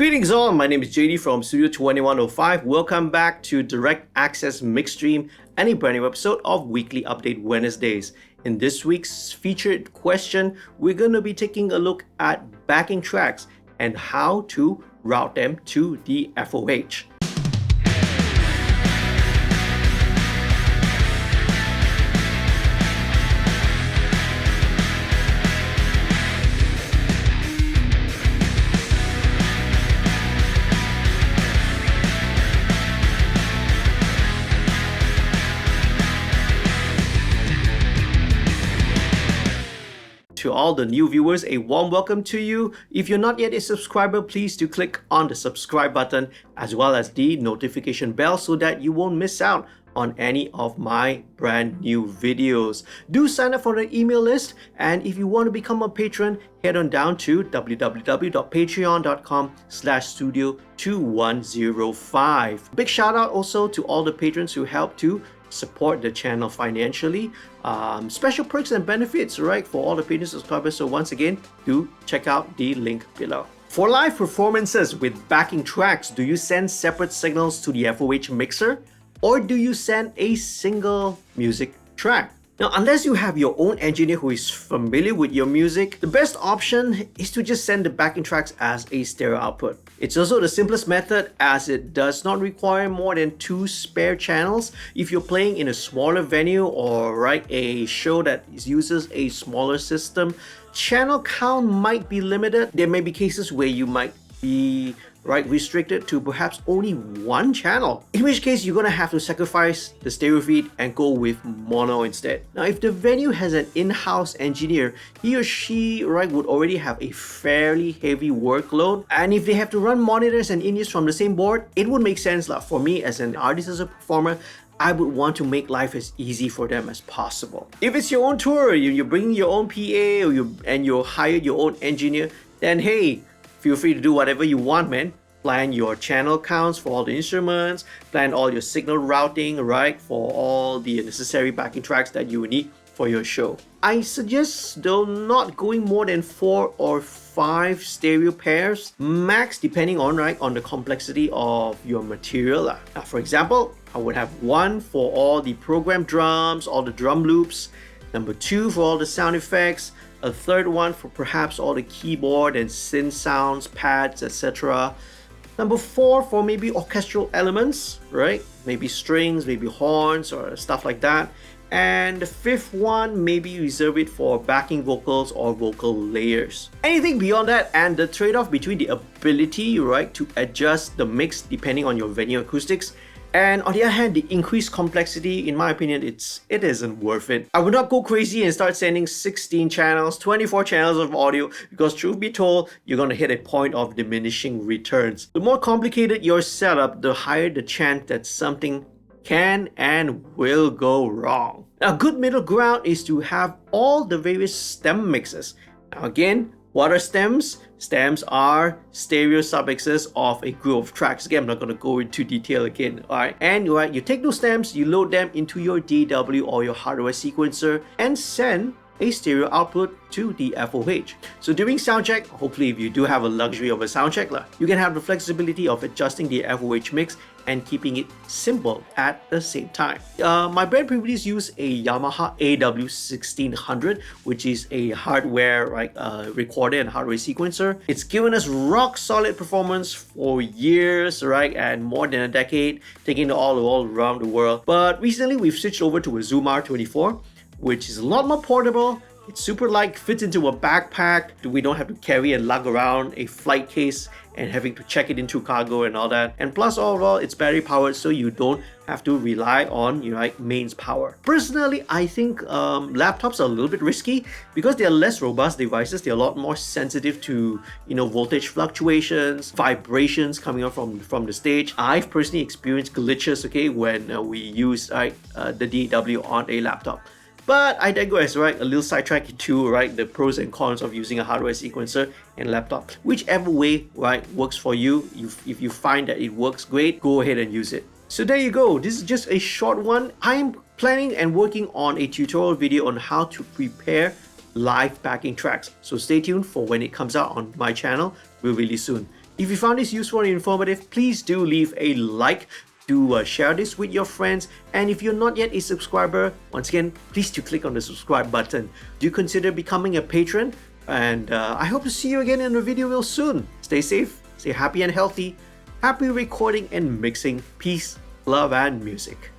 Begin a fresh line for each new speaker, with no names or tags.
Greetings all, my name is JD from Studio 2105. Welcome back to Direct Access MixStream and a brand new episode of Weekly Update Wednesdays. In this week's featured question, we're going to be taking a look at backing tracks and how to route them to the FOH. To all the new viewers, a warm welcome to you. If you're not yet a subscriber, please do click on the subscribe button as well as the notification bell so that you won't miss out on any of my brand new videos. Do sign up for the email list, and if you want to become a patron, head on down to www.patreon.com/studio2105. Big shout out also to all the patrons who help to support the channel financially. Special perks and benefits, right, for all the patron subscribers. So once again, do check out the link below. For live performances with backing tracks, do you send separate signals to the FOH mixer, or do you send a single music track? Now, unless you have your own engineer who is familiar with your music, the best option is to just send the backing tracks as a stereo output. It's also the simplest method as it does not require more than 2 spare channels. If you're playing in a smaller venue or a show that uses a smaller system, channel count might be limited. There may be cases where you might be restricted to perhaps only 1 channel, in which case you're gonna have to sacrifice the stereo feed and go with mono instead. Now, if the venue has an in-house engineer, he or she would already have a fairly heavy workload, and if they have to run monitors and in-ears from the same board, it would make sense for me as an artist, as a performer. I would want to make life as easy for them as possible. If it's your own tour, you're bringing your own PA, and you hired your own engineer, then hey, feel free to do whatever you want, man. Plan your channel counts for all the instruments, plan all your signal routing, for all the necessary backing tracks that you need for your show. I suggest though not going more than 4 or 5 stereo pairs, max, depending on the complexity of your material. Now, for example, I would have 1 for all the program drums, all the drum loops, number 2 for all the sound effects, a 3rd one for perhaps all the keyboard and synth sounds, pads, etc. Number 4 for maybe orchestral elements, maybe strings, maybe horns or stuff like that. And the 5th one, maybe reserve it for backing vocals or vocal layers. Anything beyond that, and the trade-off between the ability to adjust the mix depending on your venue acoustics, and on the other hand, the increased complexity, in my opinion, it isn't worth it. I would not go crazy and start sending 16 channels, 24 channels of audio, because truth be told, you're gonna hit a point of diminishing returns. The more complicated your setup, the higher the chance that something can and will go wrong. A good middle ground is to have all the various stem mixes. Now again, what are stems? Stems are stereo submixes of a group of tracks. Again, I'm not going to go into detail again. Alright, and you take those stems, you load them into your DAW or your hardware sequencer and send a stereo output to the FOH. So during soundcheck, hopefully if you do have a luxury of a soundcheck, you can have the flexibility of adjusting the FOH mix and keeping it simple at the same time. My brand previously used a Yamaha AW1600, which is a hardware recorder and hardware sequencer. It's given us rock solid performance for years, and more than a decade, taking it all around the world. But recently we've switched over to a Zoom R24, which is a lot more portable. It's super light, fits into a backpack. We don't have to carry and lug around a flight case and having to check it into cargo and all that. And plus, overall, it's battery powered, so you don't have to rely on mains power. Personally, I think laptops are a little bit risky because they're less robust devices. They're a lot more sensitive to voltage fluctuations, vibrations coming out from the stage. I've personally experienced glitches when we use the DAW on a laptop. But I digress, a little sidetrack into the pros and cons of using a hardware sequencer and laptop. Whichever way works for you. If you find that it works great, go ahead and use it. So there you go. This is just a short one. I'm planning and working on a tutorial video on how to prepare live backing tracks. So stay tuned for when it comes out on my channel really soon. If you found this useful and informative, please do leave a like. Do share this with your friends, and if you're not yet a subscriber, once again, please do click on the subscribe button. Do consider becoming a patron, and I hope to see you again in a video real soon. Stay safe, stay happy and healthy. Happy recording and mixing. Peace, love, and music.